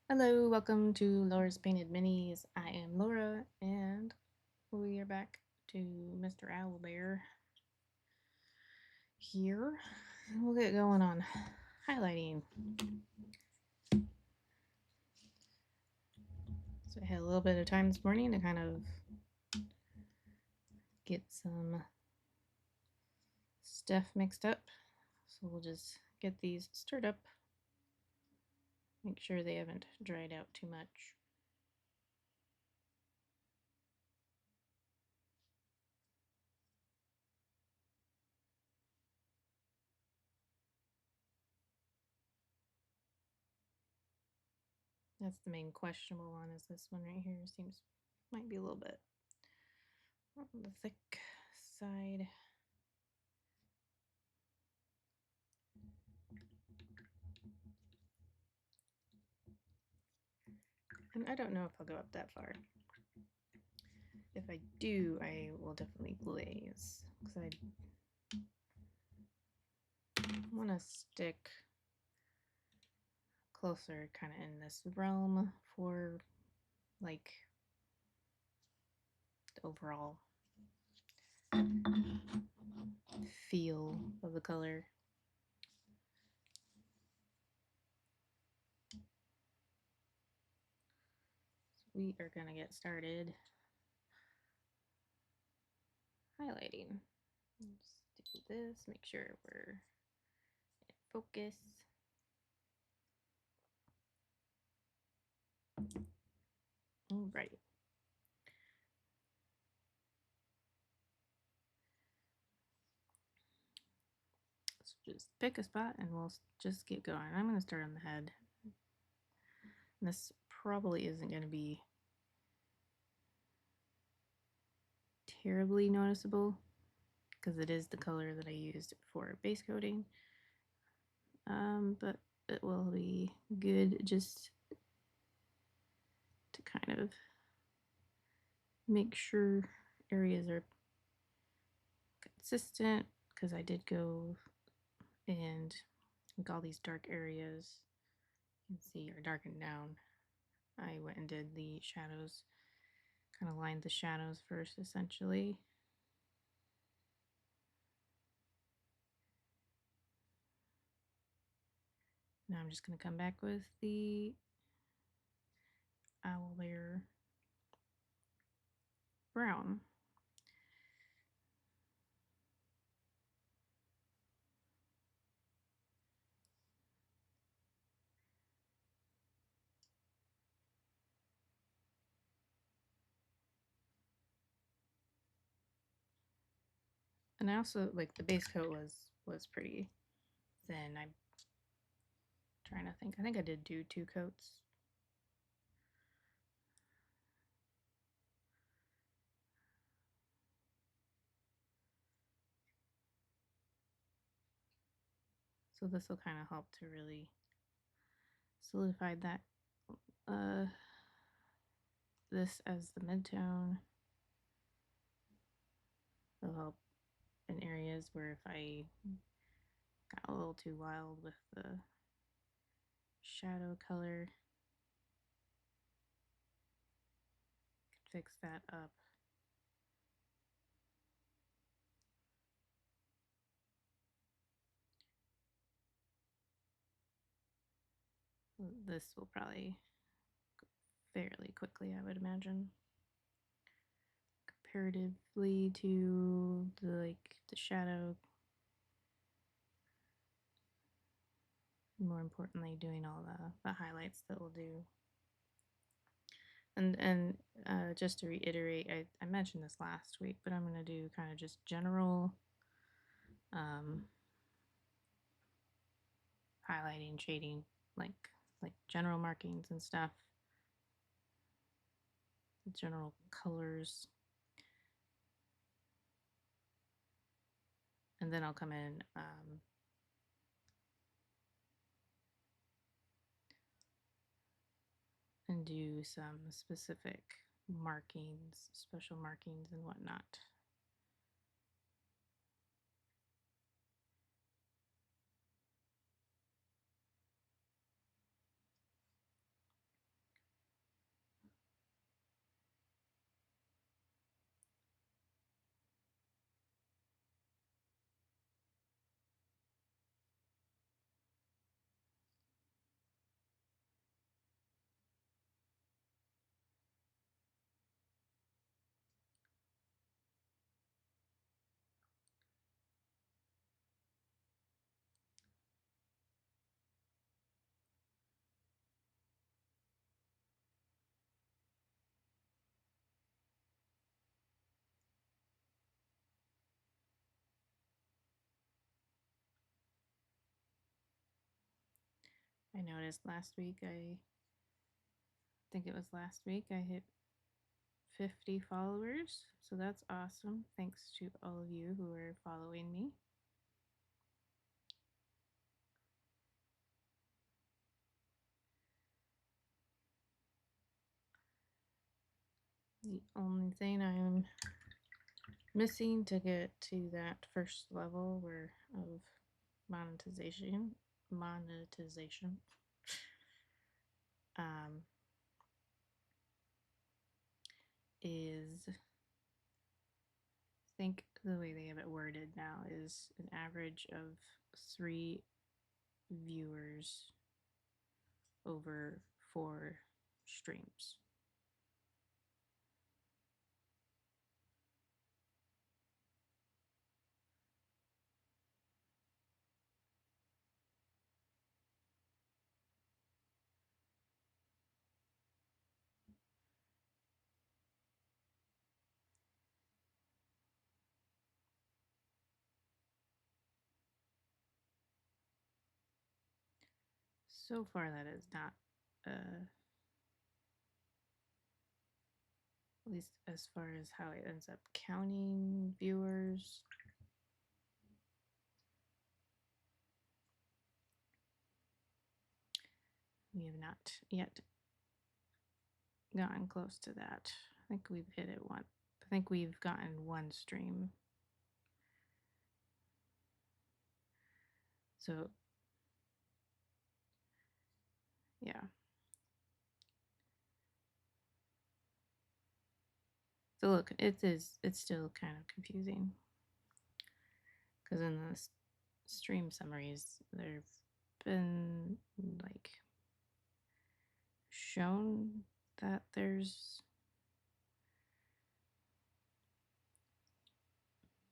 Hello, welcome to Laura's Painted Minis. I am Laura, and we are back to Mr. Owlbear here. We'll get going on highlighting. So I had a little bit of time this morning to kind of get some stuff mixed up. So we'll just get these stirred up, make sure they haven't dried out too much. That's the main questionable one, is this one right here. Seems might be a little bit on the thick side. And I don't know if I'll go up that far. If I do, I will definitely glaze, because I want to stick closer kind of in this realm for like the overall feel of the color. So we are going to get started highlighting. Just do this, make sure we're in focus. All right. So just pick a spot and we'll just get going. I'm going to start on the head. And this probably isn't going to be terribly noticeable because it is the color that I used for base coating. But it will be good just to kind of make sure areas are consistent, because I did go and like all these dark areas you can see are darkened down. I went and did the shadows, kind of lined the shadows first essentially. Now I'm just going to come back with the Owlbear brown. And I also like the base coat was pretty thin. I'm trying to think. I think I did do 2 coats. So this will kind of help to really solidify that this as the midtone. It'll help in areas where if I got a little too wild with the shadow color, could fix that up. This will probably go fairly quickly, I would imagine, comparatively to the shadow. More importantly, doing all the highlights that we'll do. And just to reiterate, I mentioned this last week, but I'm going to do kind of just general highlighting, shading, like general markings and stuff, general colors. And then I'll come in and do some specific markings, special markings and whatnot. I noticed last week, I think it was last week, I hit 50 followers. So that's awesome. Thanks to all of you who are following me. The only thing I'm missing to get to that first level of monetization is, I think the way they have it worded now is an average of 3 viewers over 4 streams. So far, that is not, at least as far as how it ends up counting viewers. We have not yet gotten close to that. I think we've hit it once. I think we've gotten 1 stream. So, yeah. So look, it's still kind of confusing because in the stream summaries, there've been like shown that there's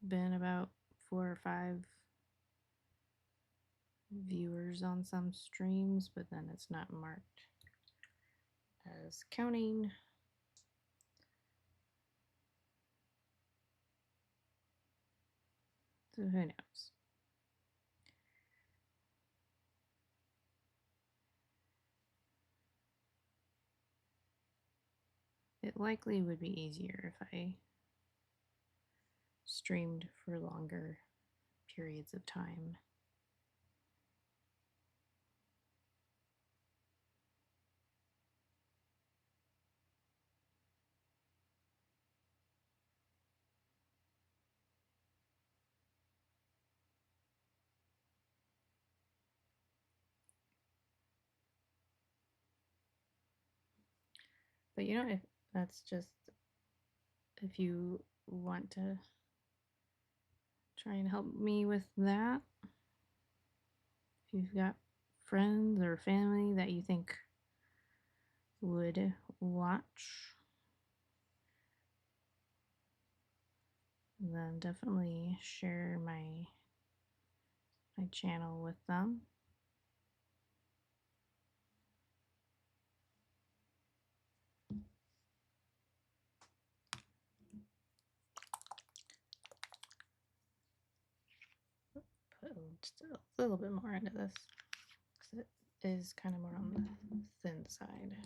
been about 4 or 5 viewers on some streams, but then it's not marked as counting. So who knows? It likely would be easier if I streamed for longer periods of time. But you know, if that's just, if you want to try and help me with that, if you've got friends or family that you think would watch, then definitely share my channel with them. Put just a little bit more into this because it is kind of more on the thin side.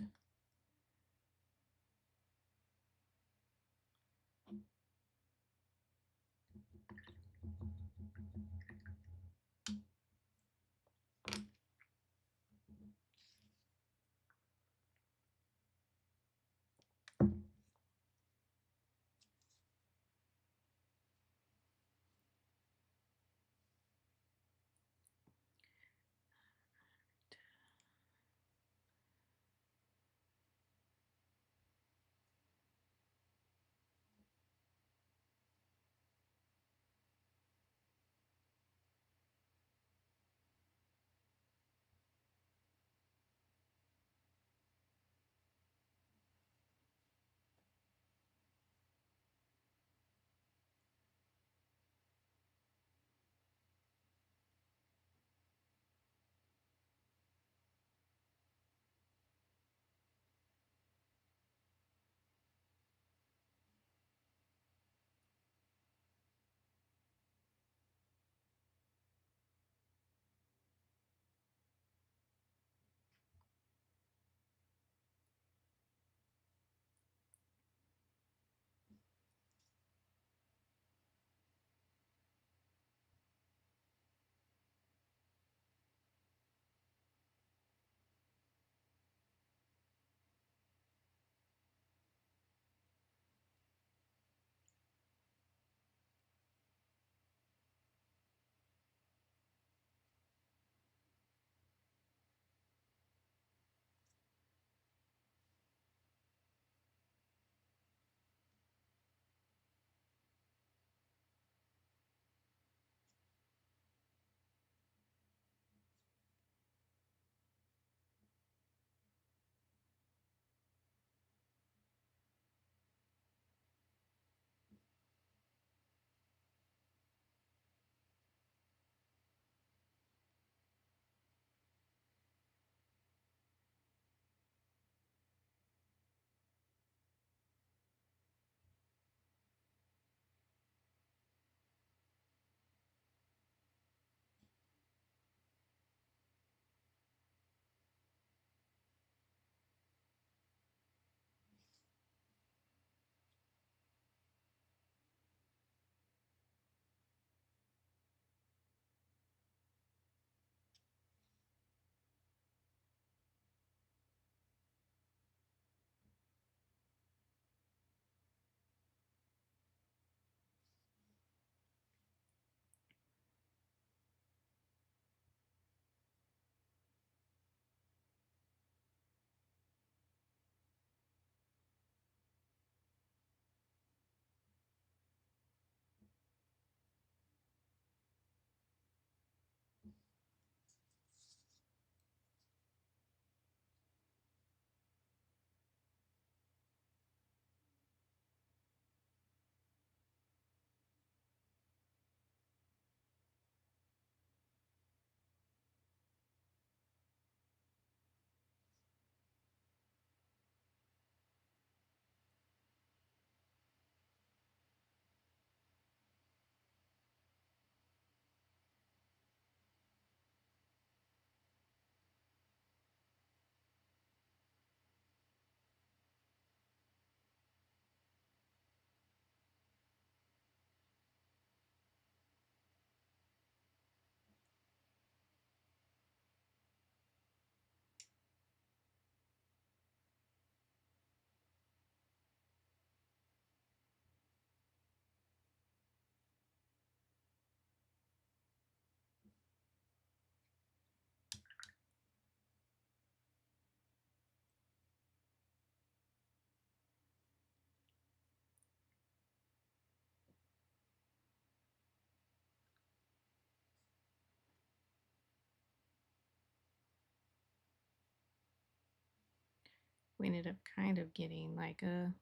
we ended up kind of getting like a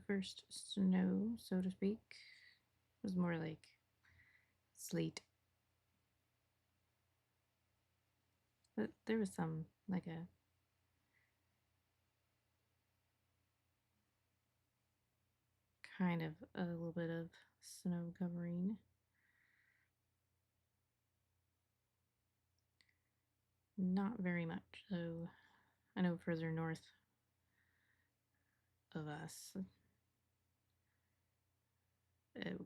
first snow, so to speak. It was more like sleet, but there was some like a kind of a little bit of snow covering. Not very much, though. I know further north of us, it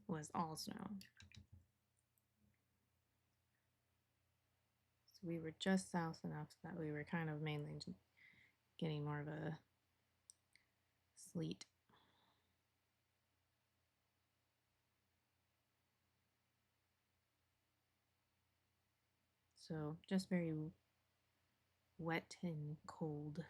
was all snow. So we were just south enough that we were kind of mainly getting more of a sleet. So just very wet and cold.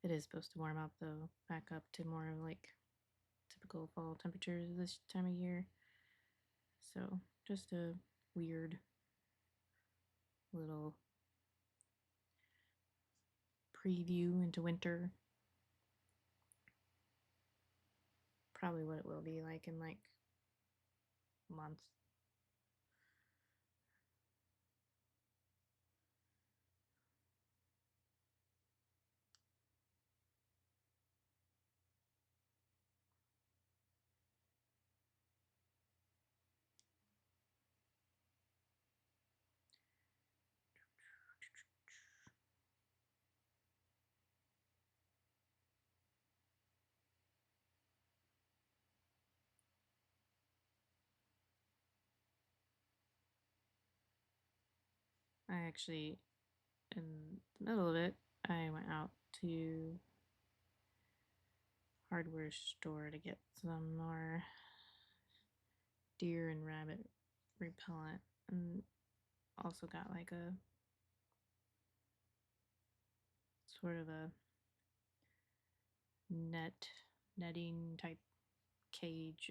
It is supposed to warm up though, back up to more like typical fall temperatures this time of year. So just a weird little preview into winter. Probably what it will be like in like months. I actually, in the middle of it, I went out to hardware store to get some more deer and rabbit repellent, and also got like a sort of a netting type cage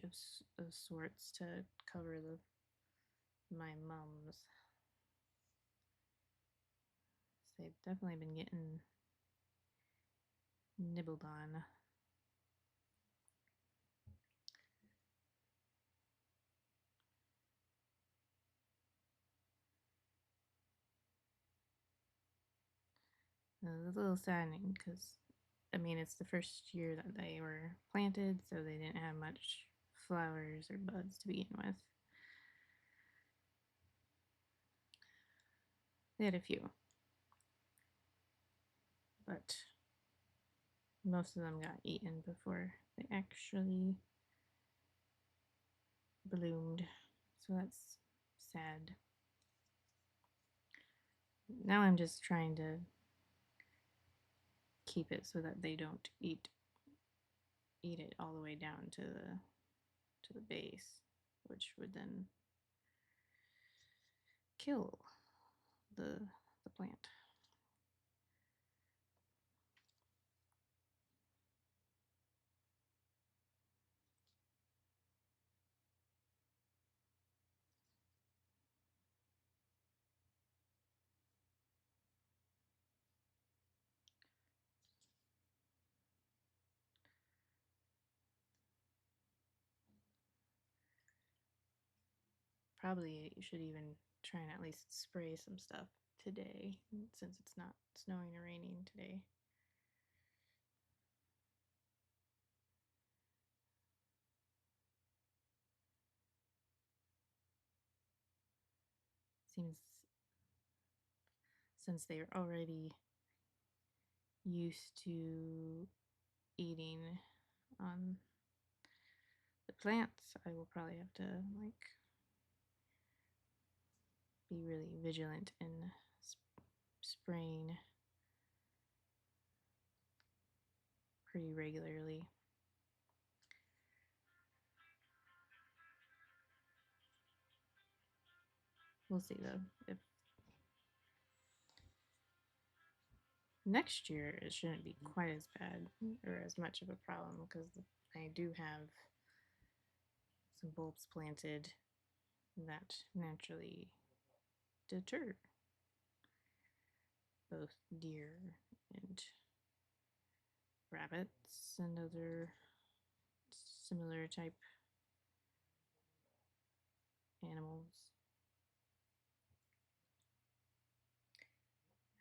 of sorts to cover my mums. So they've definitely been getting nibbled on. It was a little saddening because, I mean, it's the first year that they were planted, so they didn't have much flowers or buds to begin with. They had a few, but most of them got eaten before they actually bloomed. So that's sad. Now I'm just trying to keep it so that they don't eat it all the way down to the base, which would then kill the plant. Probably you should even try and at least spray some stuff today since it's not snowing or raining today. Seems since they're already used to eating on the plants, I will probably have to like be really vigilant in spraying pretty regularly. We'll see though if next year it shouldn't be quite as bad or as much of a problem because I do have some bulbs planted that naturally deter both deer and rabbits and other similar type animals.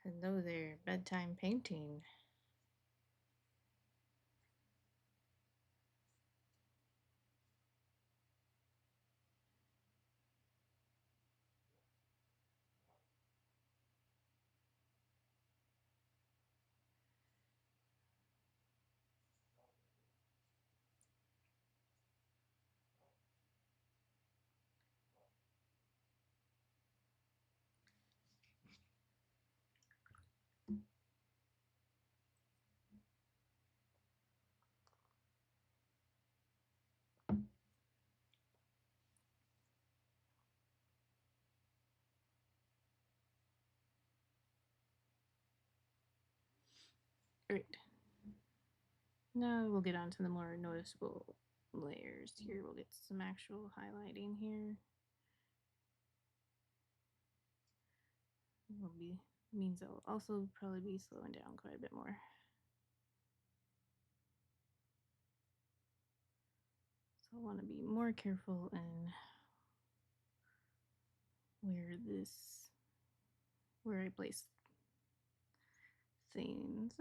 Hello there, bedtime painting. Alright, now we'll get on to the more noticeable layers here. We'll get some actual highlighting here. Will be means I'll also probably be slowing down quite a bit more. So I want to be more careful in where I place things.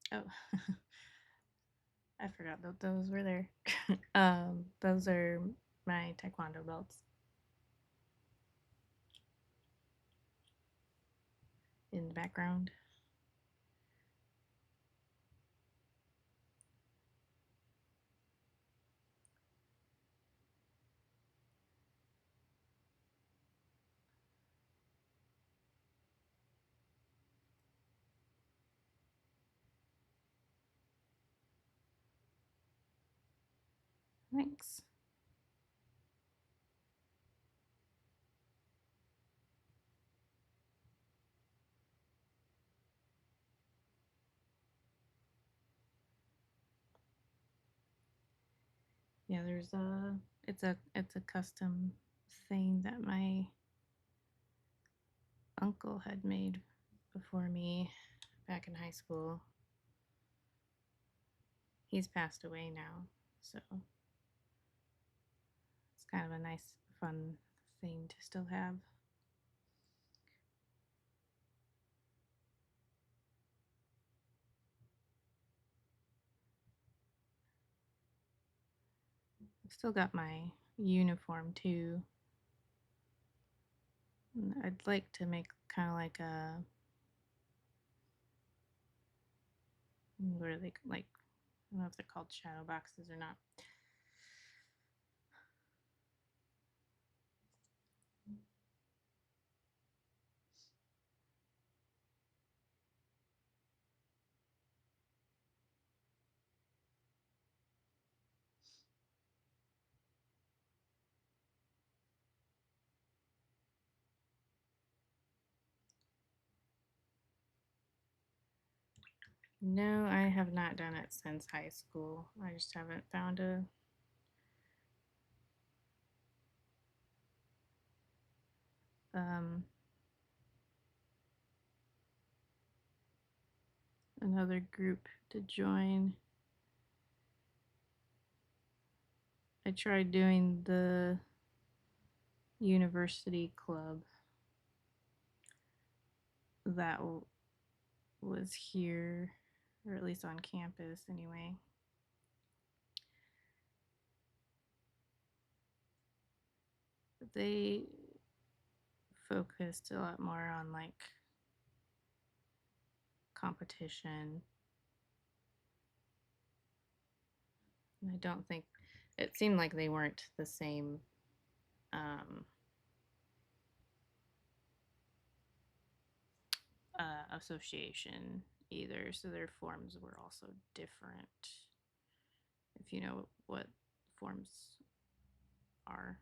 Oh, I forgot that those were there. Those are my taekwondo belts in the background. Thanks. Yeah, it's a custom thing that my uncle had made before me back in high school. He's passed away now, so it's kind of a nice, fun thing to still have. I've still got my uniform too. I'd like to make kind of like a, what are they like? I don't know if they're called shadow boxes or not. No, I have not done it since high school. I just haven't found um, another group to join. I tried doing the university club that was here, or at least on campus anyway. But they focused a lot more on like competition. And I don't think it seemed like they weren't the same association either, so their forms were also different. If you know what forms are.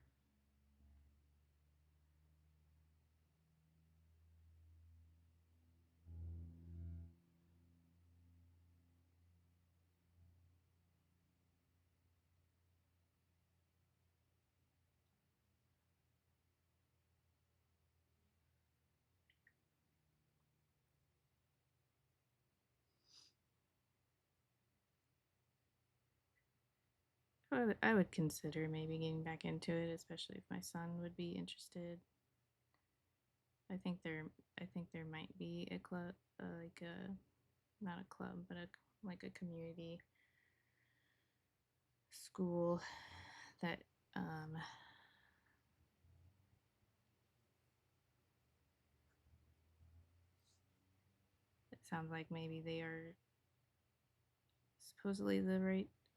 I would consider maybe getting back into it, especially if my son would be interested. I think there, I think there might be a club, like a not a club, but a like a community school that it sounds like maybe they are supposedly the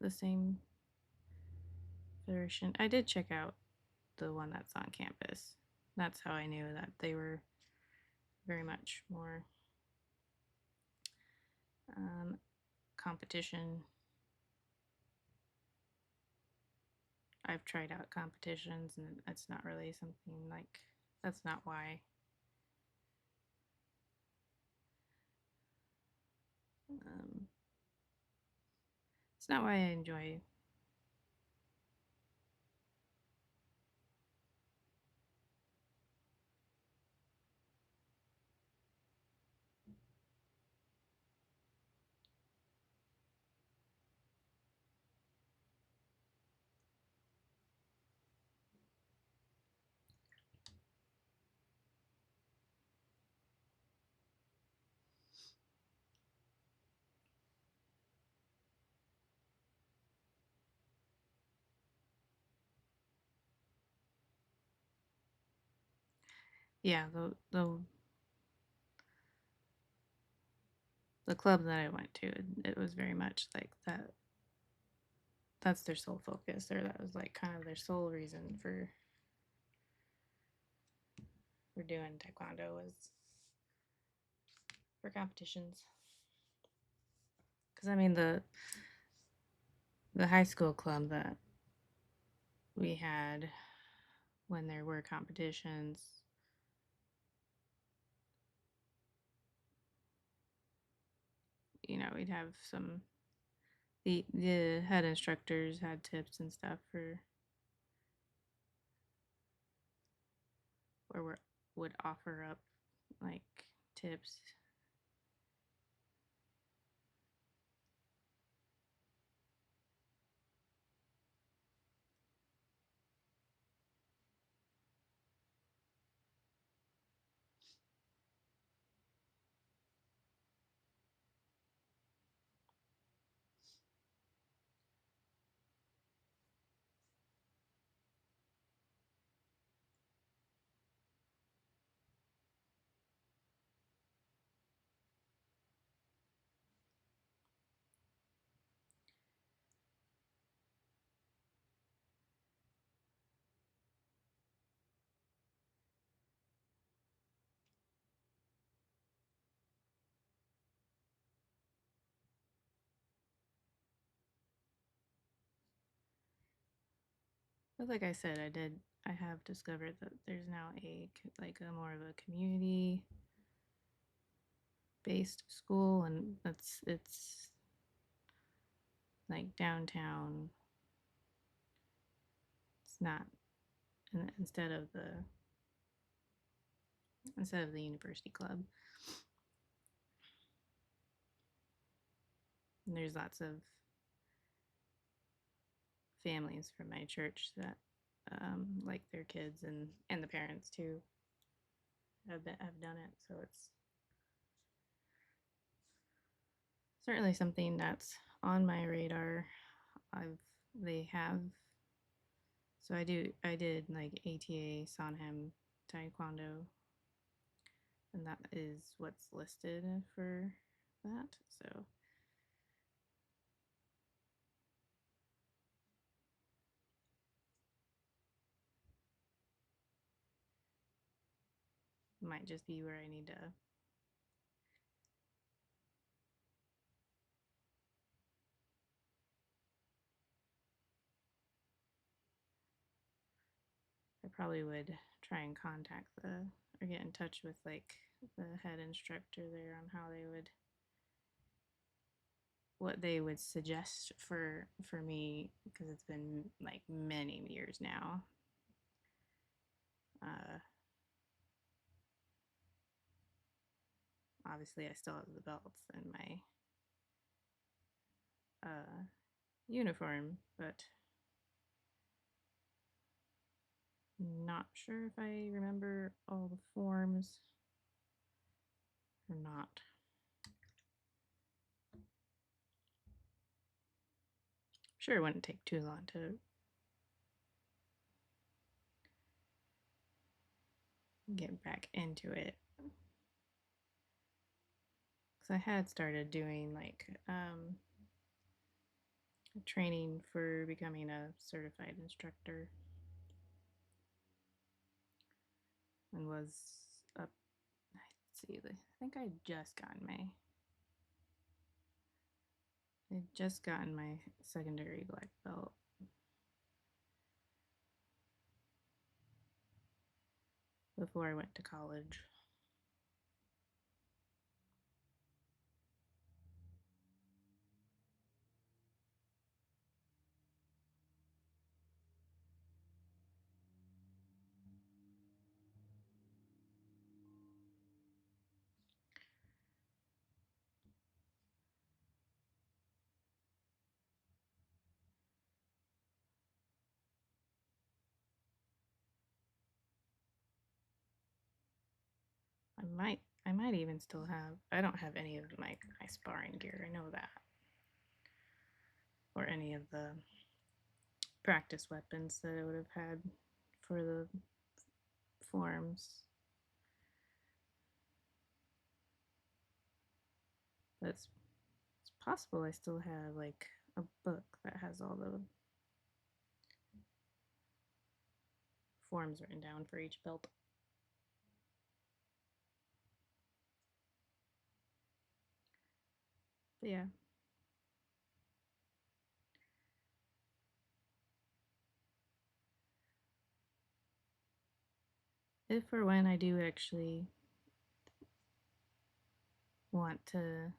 same version. I did check out the one that's on campus. That's how I knew that they were very much more um, competition. I've tried out competitions, and it's not really something like that's not why. Um, it's not why I enjoy. Yeah, the club that I went to, it was very much like that. That's their sole focus, or that was like kind of their sole reason for doing taekwondo was for competitions. Because I mean the high school club that we had when there were competitions, we'd have some the head instructors had tips and stuff for or would offer up like tips. But like I said, I have discovered that there's now a more of a community based school, and it's like downtown. It's not instead of the university club. And there's lots of families from my church that like their kids and the parents too have done it. So it's certainly something that's on my radar. I've they have so I did like ATA Sonham Taekwondo, and that is what's listed for that. So it might just be where I need to probably would try and contact or get in touch with like the head instructor there on how they would what they would suggest for me because it's been like many years now. Obviously, I still have the belts and my uniform, but not sure if I remember all the forms or not. Sure, it wouldn't take too long to get back into it. Because I had started doing like training for becoming a certified instructor and was up. Let's see, I think I just gotten my secondary black belt. Before I went to college. I might even still have. I don't have any of my sparring gear. I know that, or any of the practice weapons that I would have had for the forms. But it's possible I still have like a book that has all the forms written down for each belt. But yeah. If or when I do actually want to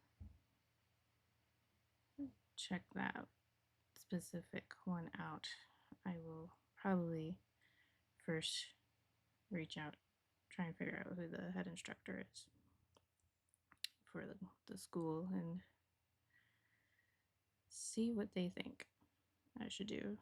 check that specific one out, I will probably first reach out, try and figure out who the head instructor is for the school and see what they think I should do.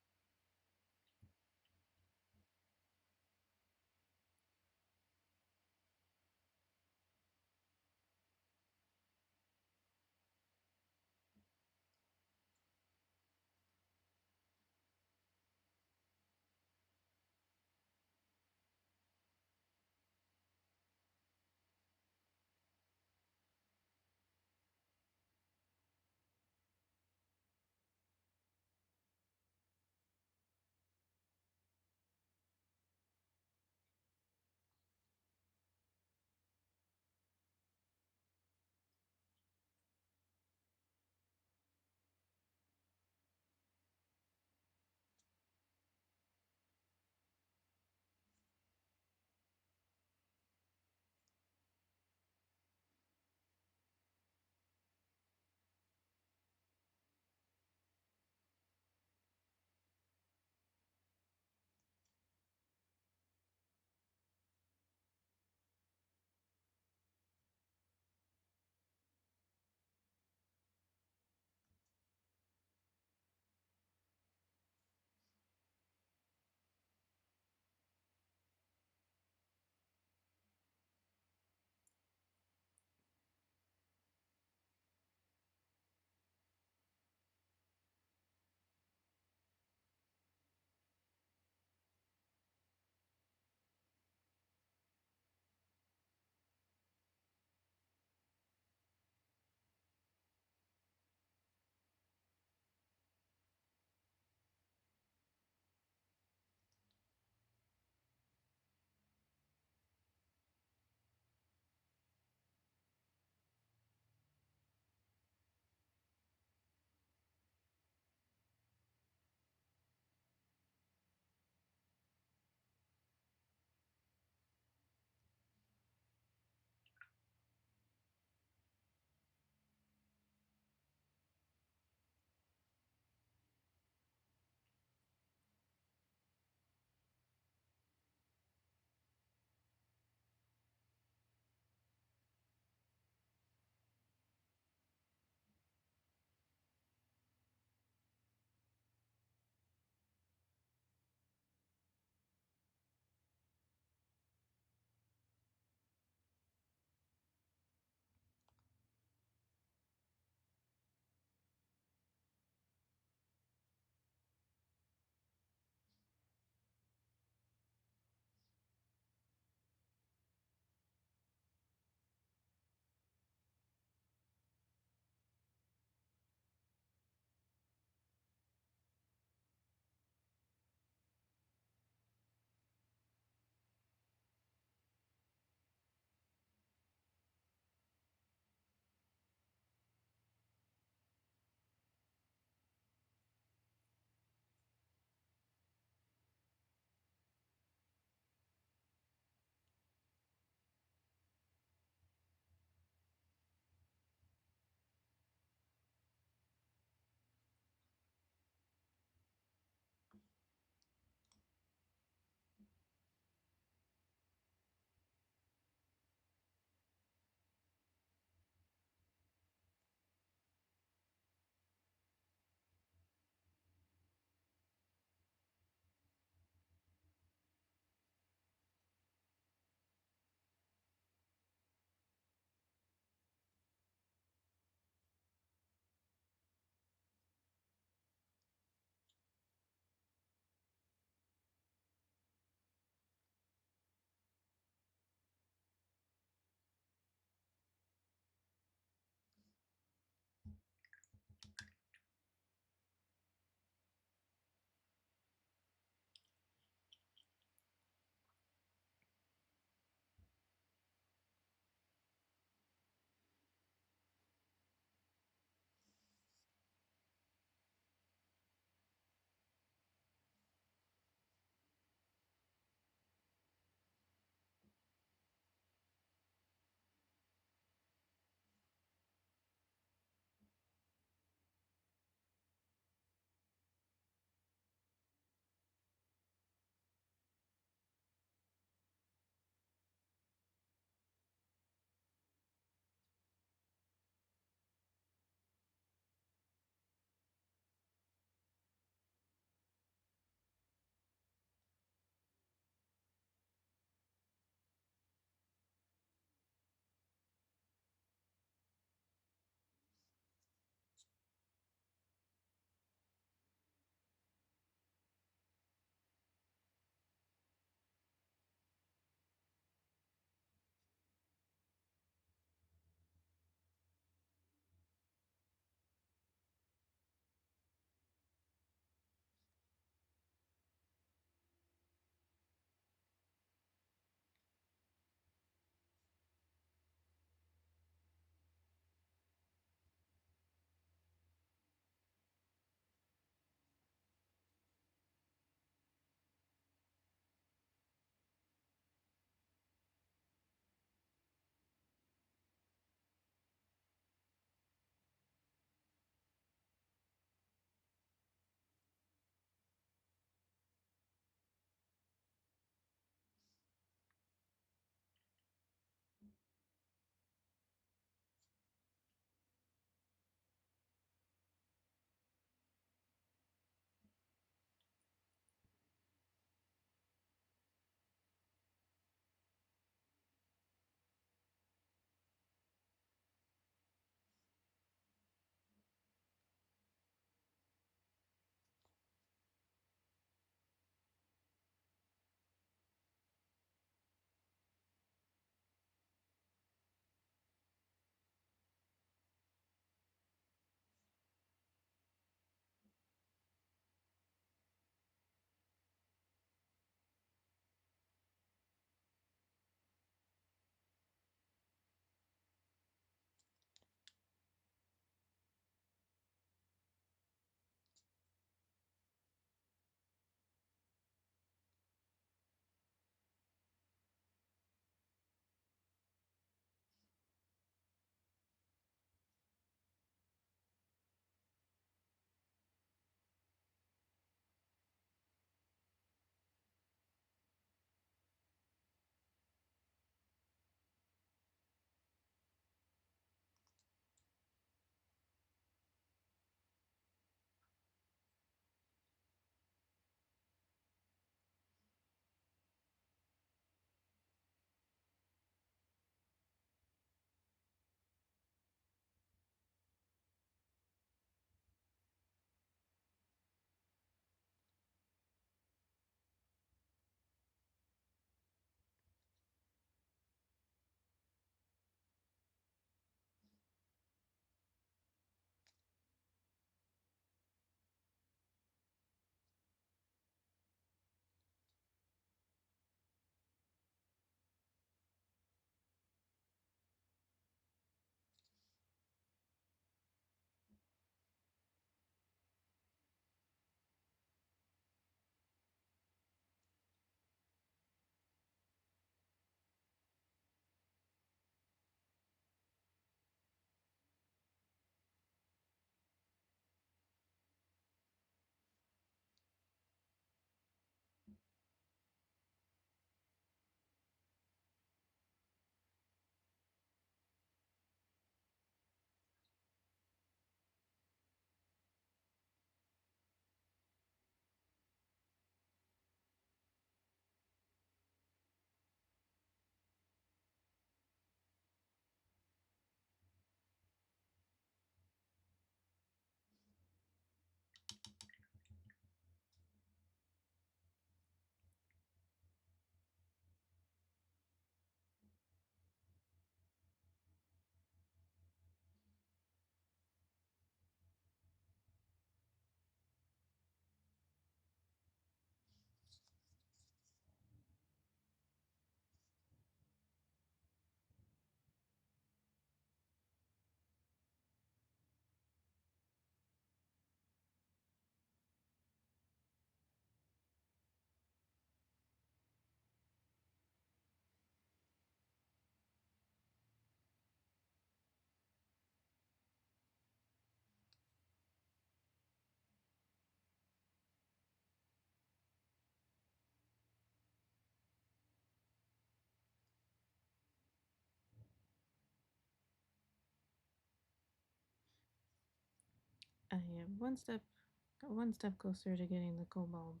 I am one step closer to getting the kobolds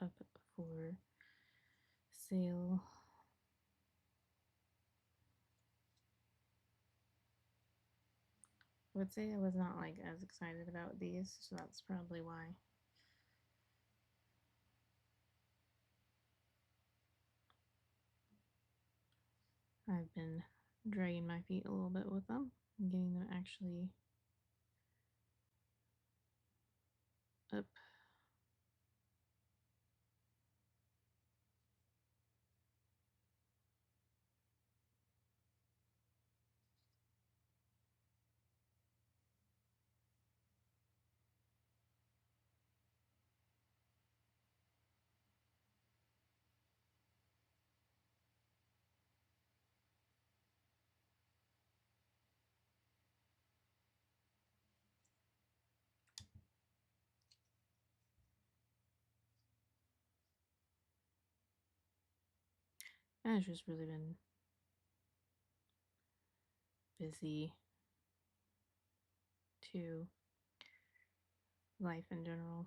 up for sale. I would say I was not like as excited about these, so that's probably why. I've been dragging my feet a little bit with them and getting them actually up. And it's just really been busy too, life in general.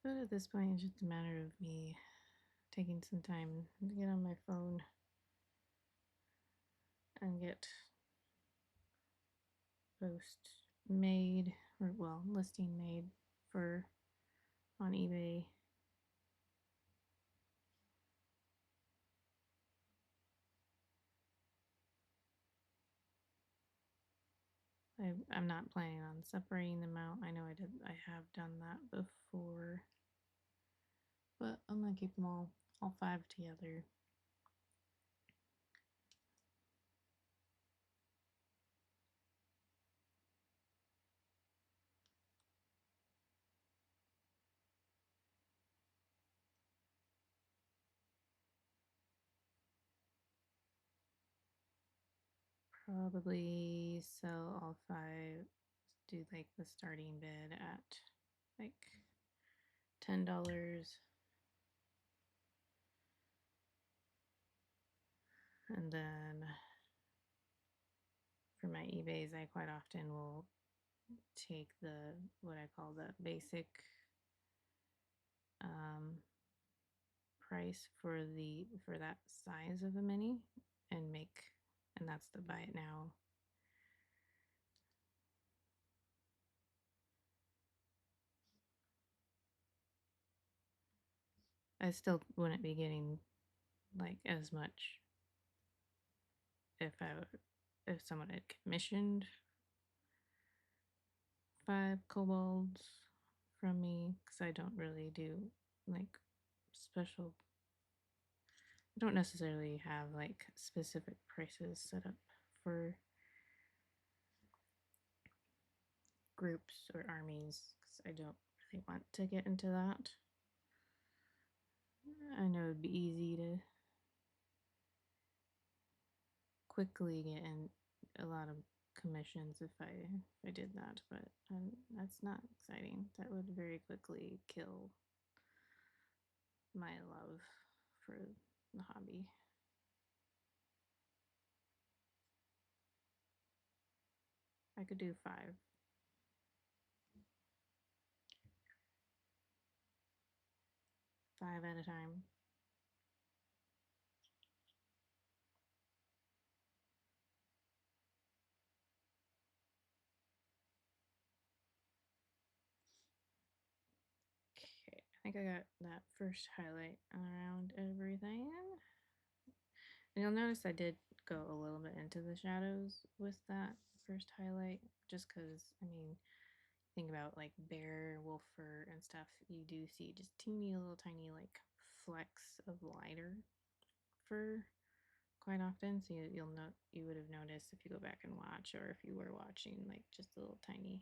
But at this point, it's just a matter of me taking some time to get on my phone and get post made, or well, listing made for on eBay. I'm not planning on separating them out. I know I have done that before, but I'm gonna keep them all five together. Probably sell all five, do like the starting bid at like $10. And then for my eBays, I quite often will take the what I call the basic um, price for that size of a mini and that's the buy it now. I still wouldn't be getting like as much if someone had commissioned 5 kobolds from me, because I don't really do like special. I don't necessarily have like specific prices set up for groups or armies, because I don't really want to get into that. I know it'd be easy to quickly get in a lot of commissions if I did that, but that's not exciting. That would very quickly kill my love for the hobby. I could do 5 at a time. Okay, I think I got that first highlight around everything. And you'll notice I did go a little bit into the shadows with that first highlight, just because, I mean, think about like bear, wolf fur, and stuff. You do see just teeny little tiny like flecks of lighter fur quite often. So you'll know, you would have noticed if you go back and watch, or if you were watching, like just a little tiny,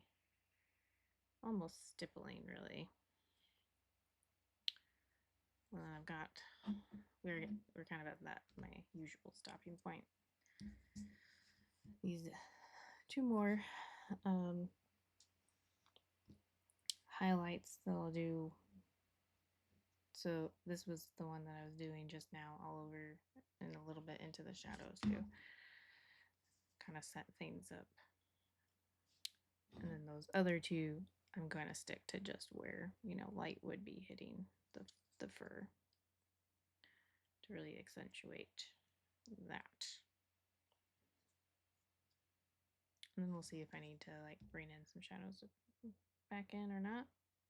almost stippling really. Well, I've got, we're kind of at that, my usual stopping point. These two more highlights that I'll do. So this was the one that I was doing just now, all over and a little bit into the shadows too. Kind of set things up. And then those other two, I'm going to stick to just where, you know, light would be hitting the fur to really accentuate that. And then we'll see if I need to like bring in some shadows back in or not.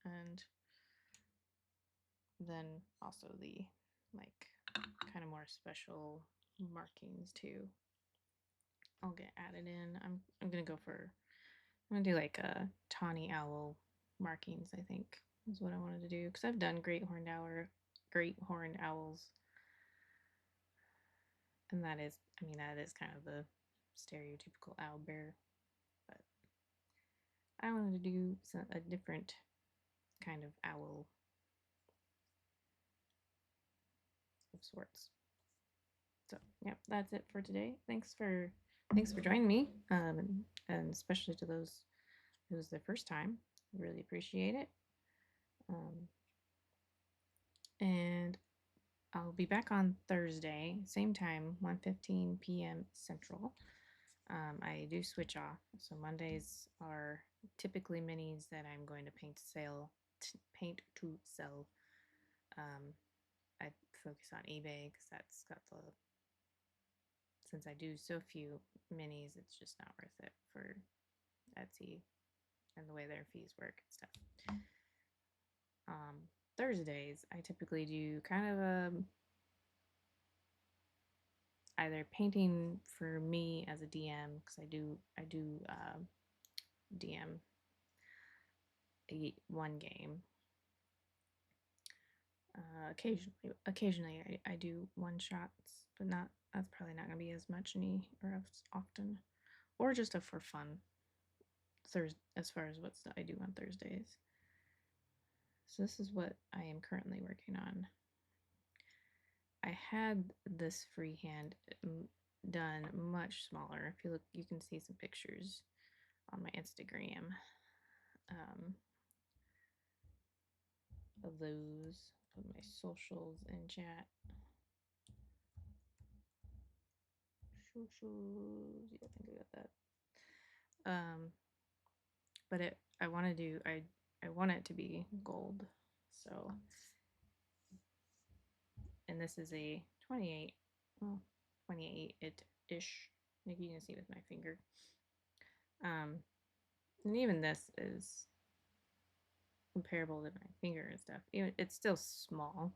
And then also the like kind of more special markings too, I'll get added in. I'm gonna go for, I'm gonna do like a tawny owl markings, I think is what I wanted to do, because I've done great horned owls, and that is, I mean, that is kind of the stereotypical owlbear, but I wanted to do a different kind of owl of sorts. So yep, that's it for today. Thanks for joining me, and especially to those who was their first time. I really appreciate it. And I'll be back on Thursday, same time, 1:15 p.m. Central. I do switch off, so Mondays are typically minis that I'm going to paint to sell. I focus on eBay because that's got the, since I do so few minis, it's just not worth it for Etsy and the way their fees work and stuff. Thursdays, I typically do kind of a either painting for me as a DM, because I do DM one game. Occasionally I do one shots, but not, that's probably not going to be as much or as often, or just a for fun as far as what I do on Thursdays. So this is what I am currently working on. I had this freehand done much smaller. If you look, you can see some pictures on my Instagram of those, of my socials in chat. Socials, yeah, I think I got that. But I want to do, I want it to be gold. So, and this is a 28, well, 28-ish. Like you can see with my finger. And even this is comparable to my finger and stuff. It's still small.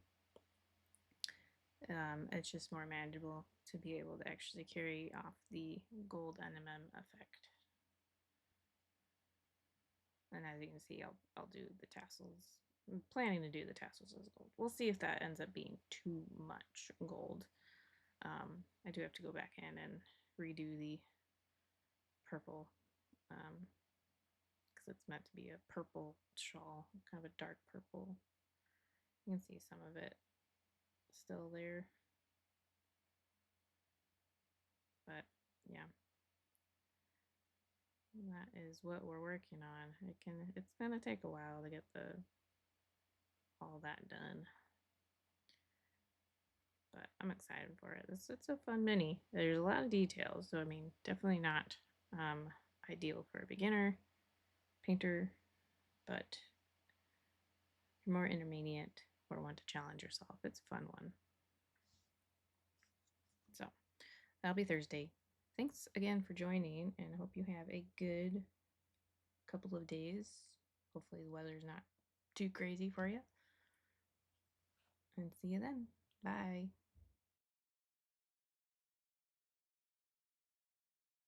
It's just more manageable to be able to actually carry off the gold NLM effect. And as you can see, I'll do the tassels. I'm planning to do the tassels as gold. We'll see if that ends up being too much gold. I do have to go back in and redo the purple, because it's meant to be a purple shawl, kind of a dark purple. You can see some of it still there, but yeah, that is what we're working on. It's gonna take a while to get all that done, but I'm excited for it. It's a fun mini. There's a lot of details, so I mean, definitely not ideal for a beginner painter, but if you're more intermediate or want to challenge yourself, it's a fun one. So that'll be Thursday. Thanks again for joining, and I hope you have a good couple of days. Hopefully the weather's not too crazy for you. And see you then. Bye.